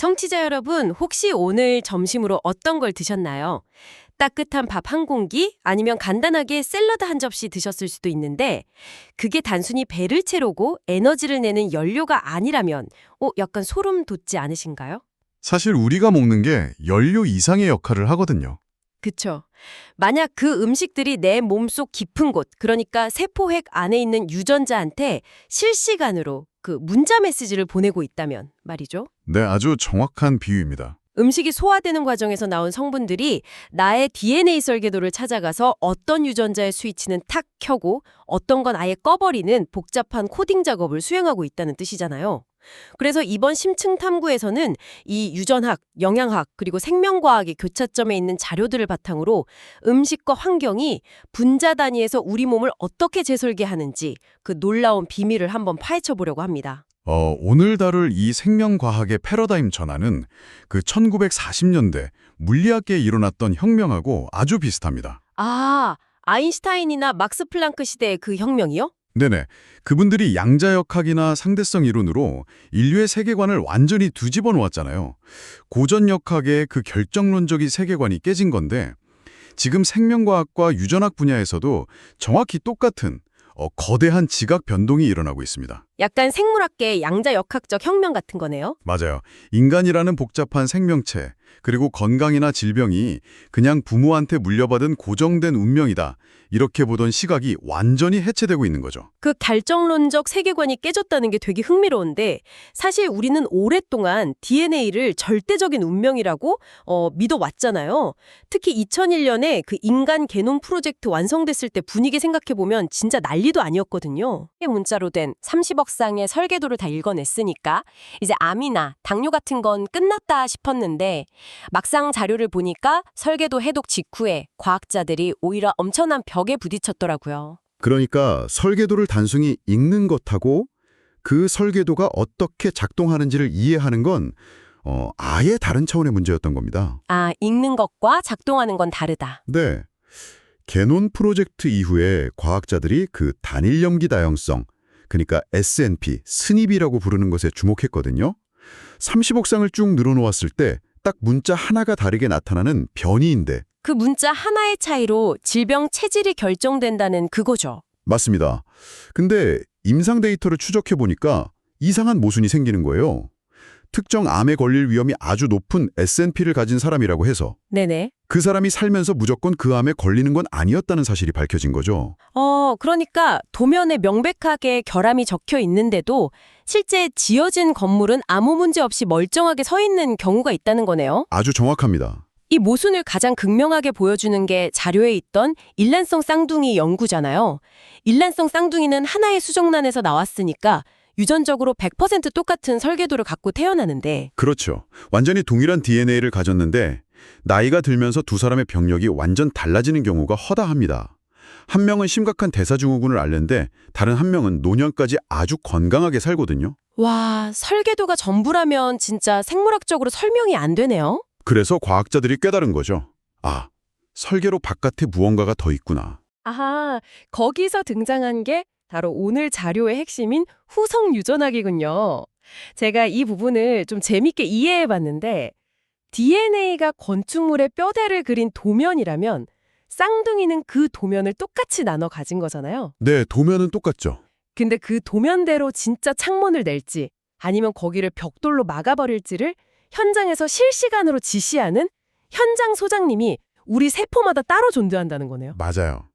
청취자 여러분, 혹시 오늘 점심으로 어떤 걸 드셨나요? 따뜻한 밥 한 공기 아니면 간단하게 샐러드 한 접시 드셨을 수도 있는데 그게 단순히 배를 채우고 에너지를 내는 연료가 아니라면 약간 소름 돋지 않으신가요? 사실 우리가 먹는 게 연료 이상의 역할을 하거든요. 그쵸. 만약 그 음식들이 내 몸속 깊은 곳, 그러니까 세포핵 안에 있는 유전자한테 실시간으로 그 문자 메시지를 보내고 있다면 말이죠. 네, 아주 정확한 비유입니다. 음식이 소화되는 과정에서 나온 성분들이 나의 DNA 설계도를 찾아가서 어떤 유전자의 스위치는 탁 켜고 어떤 건 아예 꺼버리는 복잡한 코딩 작업을 수행하고 있다는 뜻이잖아요. 그래서 이번 심층 탐구에서는 이 유전학, 영양학, 그리고 생명과학의 교차점에 있는 자료들을 바탕으로 음식과 환경이 분자 단위에서 우리 몸을 어떻게 재설계하는지 그 놀라운 비밀을 한번 파헤쳐 보려고 합니다. 오늘 다룰 이 생명과학의 패러다임 전환은 그 1940년대 물리학계에 일어났던 혁명하고 아주 비슷합니다. 아, 아인슈타인이나 막스 플랑크 시대의 그 혁명이요? 네네. 그분들이 양자역학이나 상대성 이론으로 인류의 세계관을 완전히 뒤집어 놓았잖아요. 고전역학의 그 결정론적인 세계관이 깨진 건데 지금 생명과학과 유전학 분야에서도 정확히 똑같은 거대한 지각 변동이 일어나고 있습니다. 약간 생물학계의 양자역학적 혁명 같은 거네요. 맞아요. 인간이라는 복잡한 생명체, 그리고 건강이나 질병이 그냥 부모한테 물려받은 고정된 운명이다. 이렇게 보던 시각이 완전히 해체되고 있는 거죠. 그 결정론적 세계관이 깨졌다는 게 되게 흥미로운데 사실 우리는 오랫동안 DNA를 절대적인 운명이라고 믿어왔잖아요. 특히 2001년에 그 인간 게놈 프로젝트 완성됐을 때 분위기 생각해보면 진짜 난리도 아니었거든요. 문자로 된 30억 쌍의 설계도를 다 읽어냈으니까 이제 암이나 당뇨 같은 건 끝났다 싶었는데 막상 자료를 보니까 설계도 해독 직후에 과학자들이 오히려 엄청난 벽에 부딪혔더라고요. 그러니까 설계도를 단순히 읽는 것하고 그 설계도가 어떻게 작동하는지를 이해하는 건 아예 다른 차원의 문제였던 겁니다. 아, 읽는 것과 작동하는 건 다르다. 네. 개논 프로젝트 이후에 과학자들이 그 단일 염기 다형성, 그러니까 SNP, 스닙이라고 부르는 것에 주목했거든요. 30억 쌍을 쭉 늘어놓았을 때 딱 문자 하나가 다르게 나타나는 변이인데 그 문자 하나의 차이로 질병 체질이 결정된다는 그거죠. 맞습니다. 근데 임상 데이터를 추적해보니까 이상한 모순이 생기는 거예요. 특정 암에 걸릴 위험이 아주 높은 SNP를 가진 사람이라고 해서 네네. 그 사람이 살면서 무조건 그 암에 걸리는 건 아니었다는 사실이 밝혀진 거죠. 그러니까 도면에 명백하게 결함이 적혀 있는데도 실제 지어진 건물은 아무 문제 없이 멀쩡하게 서 있는 경우가 있다는 거네요. 아주 정확합니다. 이 모순을 가장 극명하게 보여주는 게 자료에 있던 일란성 쌍둥이 연구잖아요. 일란성 쌍둥이는 하나의 수정란에서 나왔으니까 유전적으로 100% 똑같은 설계도를 갖고 태어나는데 그렇죠. 완전히 동일한 DNA를 가졌는데 나이가 들면서 두 사람의 병력이 완전 달라지는 경우가 허다합니다. 한 명은 심각한 대사증후군을 앓는데 다른 한 명은 노년까지 아주 건강하게 살거든요. 와, 설계도가 전부라면 진짜 생물학적으로 설명이 안 되네요. 그래서 과학자들이 깨달은 거죠. 아, 설계로 바깥에 무언가가 더 있구나. 아하, 거기서 등장한 게 바로 오늘 자료의 핵심인 후성 유전학이군요. 제가 이 부분을 좀 재밌게 이해해봤는데 DNA가 건축물의 뼈대를 그린 도면이라면 쌍둥이는 그 도면을 똑같이 나눠 가진 거잖아요. 네, 도면은 똑같죠. 근데 그 도면대로 진짜 창문을 낼지 아니면 거기를 벽돌로 막아버릴지를 현장에서 실시간으로 지시하는 현장 소장님이 우리 세포마다 따로 존재한다는 거네요. 맞아요.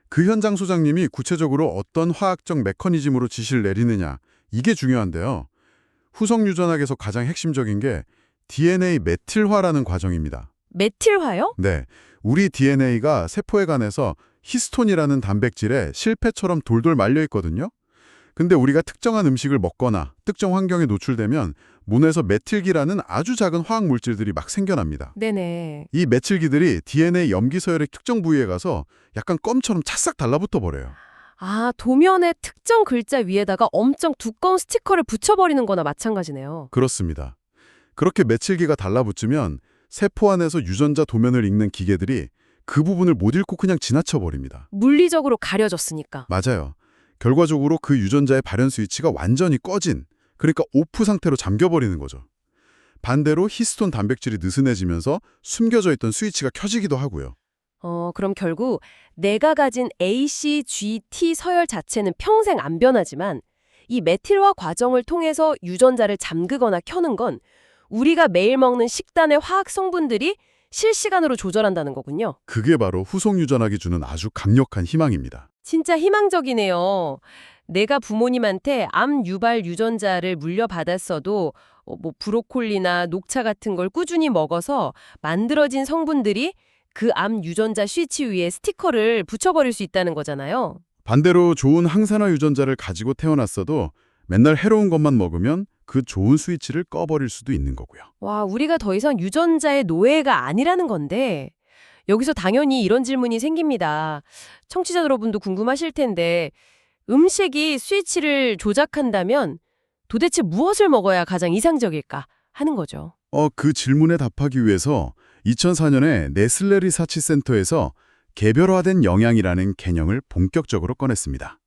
그 현장 소장님이 구체적으로 어떤 화학적 메커니즘으로 지시를 내리느냐, 이게 중요한데요. 후성 유전학에서 가장 핵심적인 게 DNA 메틸화라는 과정입니다. 메틸화요? 네, 우리 DNA가 세포에 안에서 히스톤이라는 단백질에 실패처럼 돌돌 말려 있거든요. 근데 우리가 특정한 음식을 먹거나 특정 환경에 노출되면 몸에서 메틸기라는 아주 작은 화학 물질들이 막 생겨납니다. 네네. 이 메틸기들이 DNA 염기 서열의 특정 부위에 가서 약간 껌처럼 찰싹 달라붙어 버려요. 아, 도면의 특정 글자 위에다가 엄청 두꺼운 스티커를 붙여버리는 거나 마찬가지네요. 그렇습니다. 그렇게 메틸기가 달라붙으면 세포 안에서 유전자 도면을 읽는 기계들이 그 부분을 못 읽고 그냥 지나쳐 버립니다. 물리적으로 가려졌으니까. 맞아요. 결과적으로 그 유전자의 발현 스위치가 완전히 꺼진, 그러니까 오프 상태로 잠겨버리는 거죠. 반대로 히스톤 단백질이 느슨해지면서 숨겨져 있던 스위치가 켜지기도 하고요. 그럼 결국 내가 가진 ACGT 서열 자체는 평생 안 변하지만 이 메틸화 과정을 통해서 유전자를 잠그거나 켜는 건 우리가 매일 먹는 식단의 화학 성분들이 실시간으로 조절한다는 거군요. 그게 바로 후속 유전학이 주는 아주 강력한 희망입니다. 진짜 희망적이네요. 내가 부모님한테 암 유발 유전자를 물려받았어도 뭐 브로콜리나 녹차 같은 걸 꾸준히 먹어서 만들어진 성분들이 그 암 유전자 스위치 위에 스티커를 붙여버릴 수 있다는 거잖아요. 반대로 좋은 항산화 유전자를 가지고 태어났어도 맨날 해로운 것만 먹으면 그 좋은 스위치를 꺼버릴 수도 있는 거고요. 와, 우리가 더 이상 유전자의 노예가 아니라는 건데 여기서 당연히 이런 질문이 생깁니다. 청취자 여러분도 궁금하실 텐데 음식이 스위치를 조작한다면 도대체 무엇을 먹어야 가장 이상적일까 하는 거죠. 그 질문에 답하기 위해서 2004년에 네슬레 리서치 센터에서 개별화된 영양이라는 개념을 본격적으로 꺼냈습니다.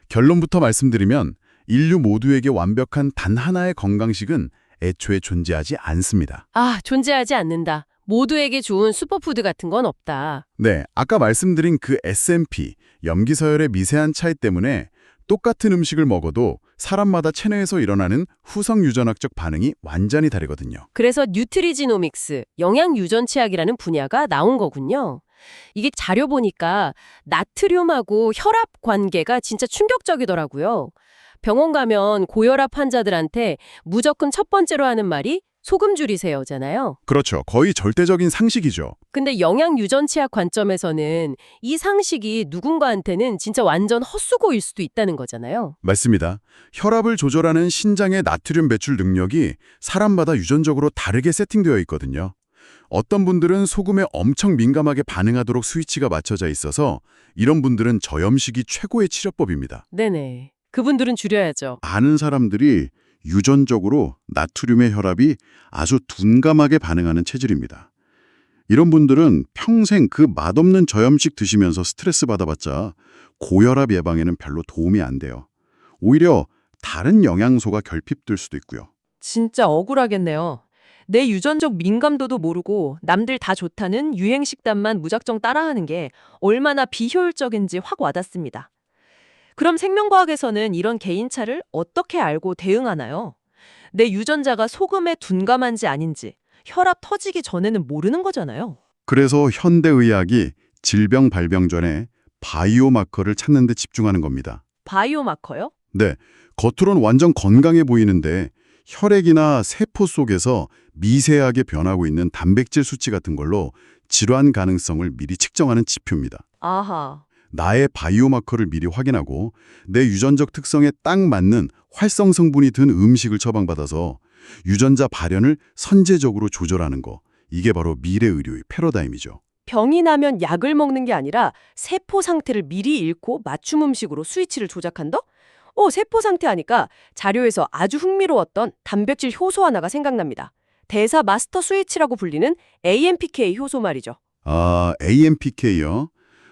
결론부터 말씀드리면 인류 모두에게 완벽한 단 하나의 건강식은 애초에 존재하지 않습니다. 존재하지 않는다. 모두에게 좋은 슈퍼푸드 같은 건 없다. 네, 아까 말씀드린 그 S&P, 염기서열의 미세한 차이 때문에 똑같은 음식을 먹어도 사람마다 체내에서 일어나는 후성 유전학적 반응이 완전히 다르거든요. 그래서 뉴트리지노믹스, 영양 유전치학이라는 분야가 나온 거군요. 이게 자료 보니까 나트륨하고 혈압 관계가 진짜 충격적이더라고요. 병원 가면 고혈압 환자들한테 무조건 첫 번째로 하는 말이 소금 줄이세요잖아요. 그렇죠. 거의 절대적인 상식이죠. 근데 영양 유전치학 관점에서는 이 상식이 누군가한테는 진짜 완전 헛수고일 수도 있다는 거잖아요. 맞습니다. 혈압을 조절하는 신장의 나트륨 배출 능력이 사람마다 유전적으로 다르게 세팅되어 있거든요. 어떤 분들은 소금에 엄청 민감하게 반응하도록 스위치가 맞춰져 있어서 이런 분들은 저염식이 최고의 치료법입니다. 네네. 그분들은 줄여야죠. 아는 사람들이 유전적으로 나트륨의 혈압이 아주 둔감하게 반응하는 체질입니다. 이런 분들은 평생 그 맛없는 저염식 드시면서 스트레스 받아봤자 고혈압 예방에는 별로 도움이 안 돼요. 오히려 다른 영양소가 결핍될 수도 있고요. 진짜 억울하겠네요. 내 유전적 민감도도 모르고 남들 다 좋다는 유행 식단만 무작정 따라하는 게 얼마나 비효율적인지 확 와닿습니다. 그럼 생명과학에서는 이런 개인차를 어떻게 알고 대응하나요? 내 유전자가 소금에 둔감한지 아닌지 혈압 터지기 전에는 모르는 거잖아요. 그래서 현대의학이 질병 발병 전에 바이오마커를 찾는 데 집중하는 겁니다. 바이오마커요? 네, 겉으론 완전 건강해 보이는데 혈액이나 세포 속에서 미세하게 변하고 있는 단백질 수치 같은 걸로 질환 가능성을 미리 측정하는 지표입니다. 아하. 나의 바이오마커를 미리 확인하고 내 유전적 특성에 딱 맞는 활성 성분이 든 음식을 처방받아서 유전자 발현을 선제적으로 조절하는 거. 이게 바로 미래 의료의 패러다임이죠. 병이 나면 약을 먹는 게 아니라 세포 상태를 미리 읽고 맞춤 음식으로 스위치를 조작한다? 세포 상태 하니까 자료에서 아주 흥미로웠던 단백질 효소 하나가 생각납니다. 대사 마스터 스위치라고 불리는 AMPK 효소 말이죠. AMPK요.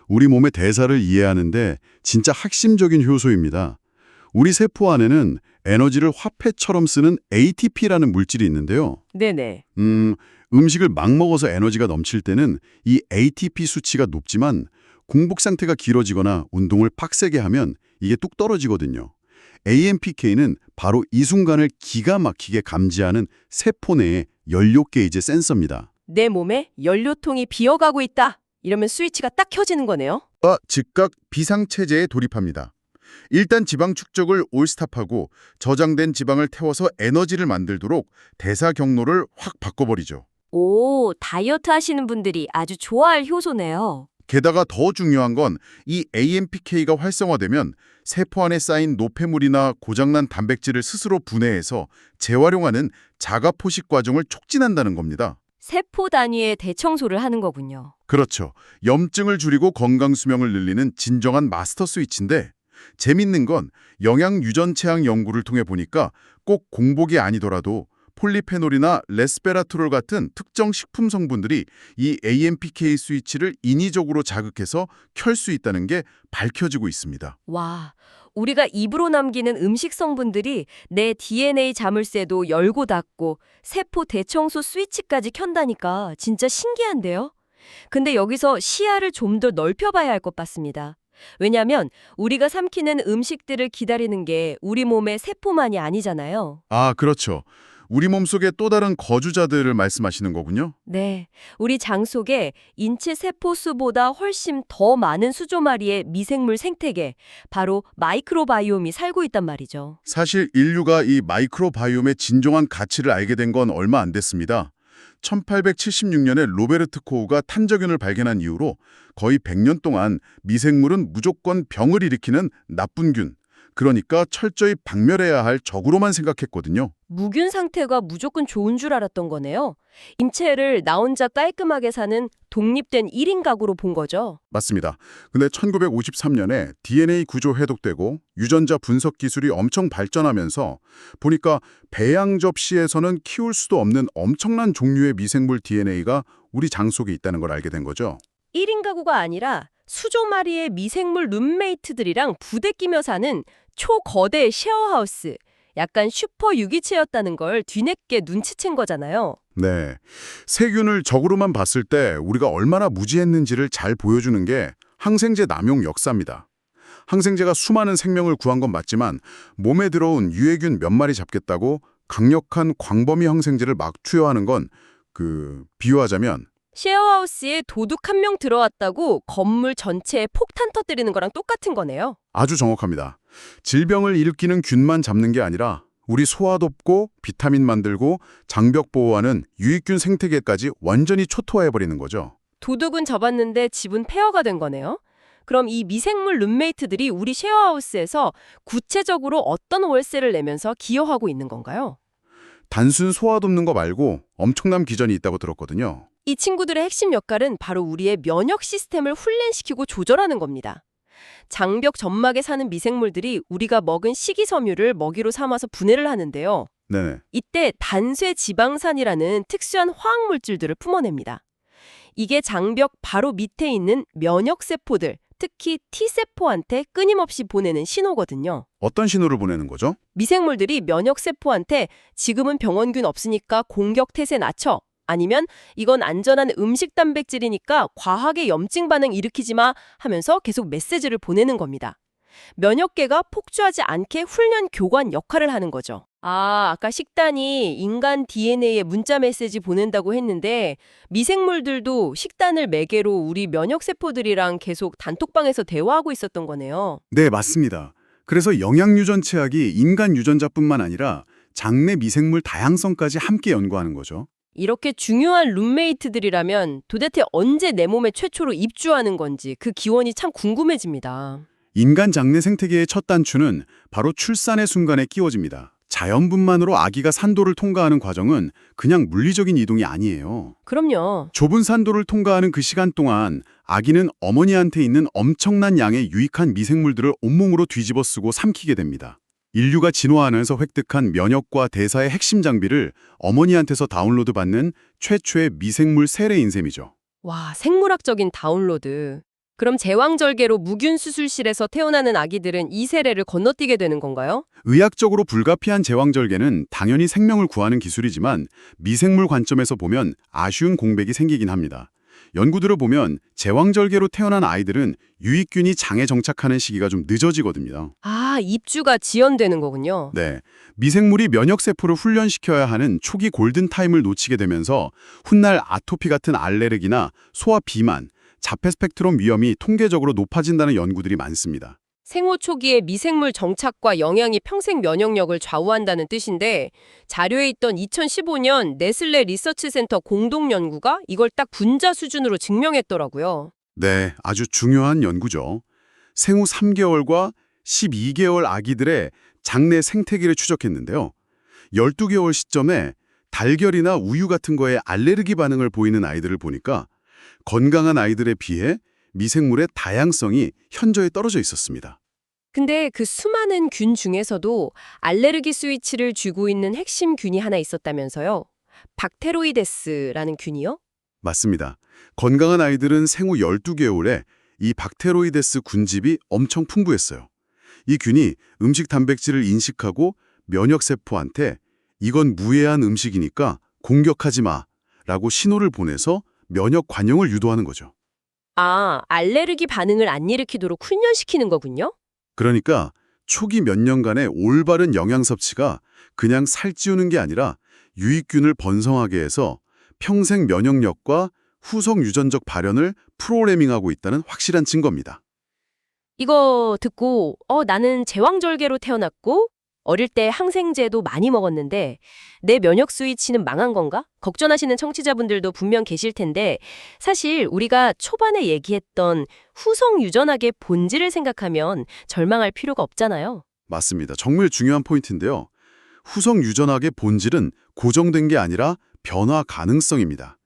우리 몸의 대사를 이해하는데 진짜 핵심적인 효소입니다. 우리 세포 안에는 에너지를 화폐처럼 쓰는 ATP라는 물질이 있는데요. 네네. 음식을 막 먹어서 에너지가 넘칠 때는 이 ATP 수치가 높지만 공복 상태가 길어지거나 운동을 빡세게 하면 이게 뚝 떨어지거든요. AMPK는 바로 이 순간을 기가 막히게 감지하는 세포 내의 연료 게이지 센서입니다. 내 몸에 연료통이 비어가고 있다. 이러면 스위치가 딱 켜지는 거네요. 즉각 비상체제에 돌입합니다. 일단 지방 축적을 올스탑하고 저장된 지방을 태워서 에너지를 만들도록 대사 경로를 확 바꿔버리죠. 오, 다이어트 하시는 분들이 아주 좋아할 효소네요. 게다가 더 중요한 건 이 AMPK가 활성화되면 세포 안에 쌓인 노폐물이나 고장난 단백질을 스스로 분해해서 재활용하는 자가 포식 과정을 촉진한다는 겁니다. 세포 단위의 대청소를 하는 거군요. 그렇죠. 염증을 줄이고 건강 수명을 늘리는 진정한 마스터 스위치인데 재밌는 건 영양 유전체학 연구를 통해 보니까 꼭 공복이 아니더라도 폴리페놀이나 레스베라트롤 같은 특정 식품 성분들이 이 AMPK 스위치를 인위적으로 자극해서 켤 수 있다는 게 밝혀지고 있습니다. 와, 우리가 입으로 남기는 음식 성분들이 내 DNA 자물쇠도 열고 닫고 세포 대청소 스위치까지 켠다니까 진짜 신기한데요? 근데 여기서 시야를 좀 더 넓혀봐야 할 것 같습니다. 왜냐하면 우리가 삼키는 음식들을 기다리는 게 우리 몸의 세포만이 아니잖아요. 아, 그렇죠. 우리 몸속의 또 다른 거주자들을 말씀하시는 거군요. 네, 우리 장 속에 인체 세포 수보다 훨씬 더 많은 수조마리의 미생물 생태계, 바로 마이크로바이옴이 살고 있단 말이죠. 사실 인류가 이 마이크로바이옴의 진정한 가치를 알게 된 건 얼마 안 됐습니다. 1876년에 로베르트 코흐가 탄저균을 발견한 이후로 거의 100년 동안 미생물은 무조건 병을 일으키는 나쁜 균, 그러니까 철저히 박멸해야 할 적으로만 생각했거든요. 무균 상태가 무조건 좋은 줄 알았던 거네요. 인체를 나 혼자 깔끔하게 사는 독립된 1인 가구로 본 거죠. 맞습니다. 근데 1953년에 DNA 구조 해독되고 유전자 분석 기술이 엄청 발전하면서 보니까 배양 접시에서는 키울 수도 없는 엄청난 종류의 미생물 DNA가 우리 장 속에 있다는 걸 알게 된 거죠. 1인 가구가 아니라 수조마리의 미생물 룸메이트들이랑 부대 끼며 사는 초거대 쉐어하우스, 약간 슈퍼 유기체였다는 걸 뒤늦게 눈치챈 거잖아요. 네. 세균을 적으로만 봤을 때 우리가 얼마나 무지했는지를 잘 보여주는 게 항생제 남용 역사입니다. 항생제가 수많은 생명을 구한 건 맞지만 몸에 들어온 유해균 몇 마리 잡겠다고 강력한 광범위 항생제를 막 투여하는 건 비유하자면 쉐어하우스에 도둑 한 명 들어왔다고 건물 전체에 폭탄 터뜨리는 거랑 똑같은 거네요. 아주 정확합니다. 질병을 일으키는 균만 잡는 게 아니라 우리 소화 돕고 비타민 만들고 장벽 보호하는 유익균 생태계까지 완전히 초토화해버리는 거죠. 도둑은 잡았는데 집은 폐허가 된 거네요. 그럼 이 미생물 룸메이트들이 우리 쉐어하우스에서 구체적으로 어떤 월세를 내면서 기여하고 있는 건가요? 단순 소화 돕는 거 말고 엄청난 기전이 있다고 들었거든요. 이 친구들의 핵심 역할은 바로 우리의 면역 시스템을 훈련시키고 조절하는 겁니다. 장벽 점막에 사는 미생물들이 우리가 먹은 식이섬유를 먹이로 삼아서 분해를 하는데요. 네네. 이때 단쇄 지방산이라는 특수한 화학물질들을 품어냅니다. 이게 장벽 바로 밑에 있는 면역세포들, 특히 T세포한테 끊임없이 보내는 신호거든요. 어떤 신호를 보내는 거죠? 미생물들이 면역세포한테 지금은 병원균 없으니까 공격 태세 낮춰, 아니면 이건 안전한 음식 단백질이니까 과하게 염증 반응 일으키지 마 하면서 계속 메시지를 보내는 겁니다. 면역계가 폭주하지 않게 훈련 교관 역할을 하는 거죠. 아까 식단이 인간 DNA에 문자 메시지 보낸다고 했는데 미생물들도 식단을 매개로 우리 면역세포들이랑 계속 단톡방에서 대화하고 있었던 거네요. 네, 맞습니다. 그래서 영양유전체학이 인간 유전자뿐만 아니라 장내 미생물 다양성까지 함께 연구하는 거죠. 이렇게 중요한 룸메이트들이라면 도대체 언제 내 몸에 최초로 입주하는 건지 그 기원이 참 궁금해집니다. 인간 장내 생태계의 첫 단추는 바로 출산의 순간에 끼워집니다. 자연분만으로 아기가 산도를 통과하는 과정은 그냥 물리적인 이동이 아니에요. 그럼요. 좁은 산도를 통과하는 그 시간 동안 아기는 어머니한테 있는 엄청난 양의 유익한 미생물들을 온몸으로 뒤집어 쓰고 삼키게 됩니다. 인류가 진화하면서 획득한 면역과 대사의 핵심 장비를 어머니한테서 다운로드 받는 최초의 미생물 세례인 셈이죠. 와, 생물학적인 다운로드. 그럼 제왕절개로 무균 수술실에서 태어나는 아기들은 이 세례를 건너뛰게 되는 건가요? 의학적으로 불가피한 제왕절개는 당연히 생명을 구하는 기술이지만 미생물 관점에서 보면 아쉬운 공백이 생기긴 합니다. 연구들을 보면 제왕절개로 태어난 아이들은 유익균이 장에 정착하는 시기가 좀 늦어지거든요. 입주가 지연되는 거군요. 네, 미생물이 면역세포를 훈련시켜야 하는 초기 골든타임을 놓치게 되면서 훗날 아토피 같은 알레르기나 소화 비만, 자폐 스펙트럼 위험이 통계적으로 높아진다는 연구들이 많습니다. 생후 초기에 미생물 정착과 영양이 평생 면역력을 좌우한다는 뜻인데 자료에 있던 2015년 네슬레 리서치센터 공동 연구가 이걸 딱 분자 수준으로 증명했더라고요. 네, 아주 중요한 연구죠. 생후 3개월과 12개월 아기들의 장내 생태계를 추적했는데요. 12개월 시점에 달걀이나 우유 같은 거에 알레르기 반응을 보이는 아이들을 보니까 건강한 아이들에 비해 미생물의 다양성이 현저히 떨어져 있었습니다. 근데 그 수많은 균 중에서도 알레르기 스위치를 쥐고 있는 핵심 균이 하나 있었다면서요? 박테로이데스라는 균이요? 맞습니다. 건강한 아이들은 생후 12개월에 이 박테로이데스 군집이 엄청 풍부했어요. 이 균이 음식 단백질을 인식하고 면역세포한테 이건 무해한 음식이니까 공격하지 마라고 신호를 보내서 면역 관용을 유도하는 거죠. 아, 알레르기 반응을 안 일으키도록 훈련시키는 거군요? 그러니까 초기 몇 년간의 올바른 영양 섭취가 그냥 살찌우는 게 아니라 유익균을 번성하게 해서 평생 면역력과 후속 유전적 발현을 프로그래밍하고 있다는 확실한 증거입니다. 이거 듣고 나는 제왕절개로 태어났고 어릴 때 항생제도 많이 먹었는데 내 면역 스위치는 망한 건가? 걱정하시는 청취자분들도 분명 계실 텐데 사실 우리가 초반에 얘기했던 후속 유전학의 본질을 생각하면 절망할 필요가 없잖아요. 맞습니다. 정말 중요한 포인트인데요. 후속 유전학의 본질은 고정된 게 아니라 변화 가능성입니다.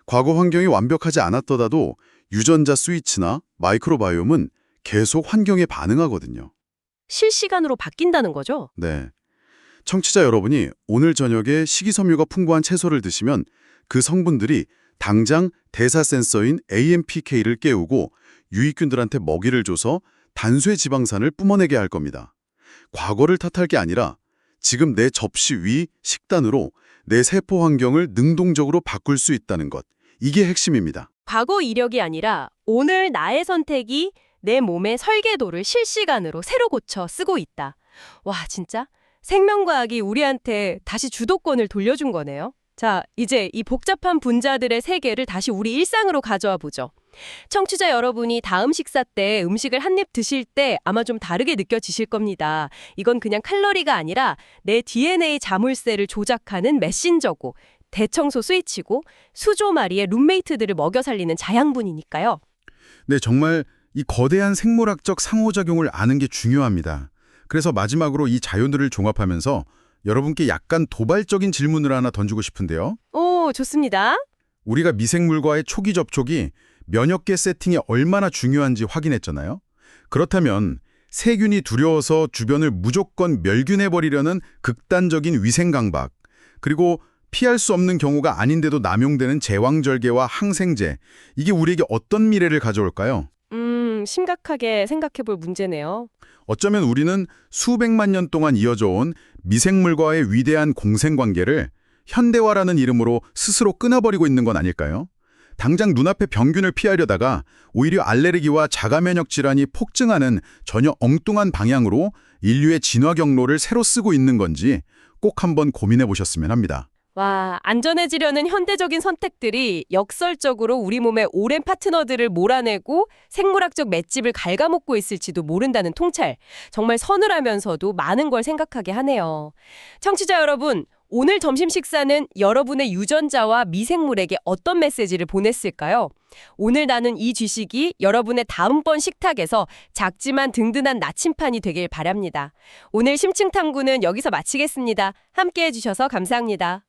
과거 환경이 완벽하지 않았더라도 유전자 스위치나 마이크로바이옴은 계속 환경에 반응하거든요. 실시간으로 바뀐다는 거죠? 네. 청취자 여러분이 오늘 저녁에 식이섬유가 풍부한 채소를 드시면 그 성분들이 당장 대사 센서인 AMPK를 깨우고 유익균들한테 먹이를 줘서 단수의 지방산을 뿜어내게 할 겁니다. 과거를 탓할 게 아니라 지금 내 접시 위 식단으로 내 세포 환경을 능동적으로 바꿀 수 있다는 것. 이게 핵심입니다. 과거 이력이 아니라 오늘 나의 선택이 내 몸의 설계도를 실시간으로 새로 고쳐 쓰고 있다. 와, 진짜 생명과학이 우리한테 다시 주도권을 돌려준 거네요. 자, 이제 이 복잡한 분자들의 세계를 다시 우리 일상으로 가져와 보죠. 청취자 여러분이 다음 식사 때 음식을 한 입 드실 때 아마 좀 다르게 느껴지실 겁니다. 이건 그냥 칼로리가 아니라 내 DNA 자물쇠를 조작하는 메신저고 대청소 스위치고 수조마리의 룸메이트들을 먹여 살리는 자양분이니까요. 네, 정말 이 거대한 생물학적 상호작용을 아는 게 중요합니다. 그래서 마지막으로 이 자료들을 종합하면서 여러분께 약간 도발적인 질문을 하나 던지고 싶은데요. 오, 좋습니다. 우리가 미생물과의 초기 접촉이 면역계 세팅에 얼마나 중요한지 확인했잖아요. 그렇다면 세균이 두려워서 주변을 무조건 멸균해버리려는 극단적인 위생강박, 그리고 피할 수 없는 경우가 아닌데도 남용되는 제왕절개와 항생제, 이게 우리에게 어떤 미래를 가져올까요? 심각하게 생각해 볼 문제네요. 어쩌면 우리는 수백만 년 동안 이어져 온 미생물과의 위대한 공생관계를 현대화라는 이름으로 스스로 끊어버리고 있는 건 아닐까요? 당장 눈앞의 병균을 피하려다가 오히려 알레르기와 자가면역 질환이 폭증하는 전혀 엉뚱한 방향으로 인류의 진화 경로를 새로 쓰고 있는 건지 꼭 한번 고민해 보셨으면 합니다. 와, 안전해지려는 현대적인 선택들이 역설적으로 우리 몸의 오랜 파트너들을 몰아내고 생물학적 맷집을 갉아먹고 있을지도 모른다는 통찰. 정말 서늘하면서도 많은 걸 생각하게 하네요. 청취자 여러분, 오늘 점심 식사는 여러분의 유전자와 미생물에게 어떤 메시지를 보냈을까요? 오늘 나눈 이 지식이 여러분의 다음번 식탁에서 작지만 든든한 나침판이 되길 바랍니다. 오늘 심층탐구는 여기서 마치겠습니다. 함께해 주셔서 감사합니다.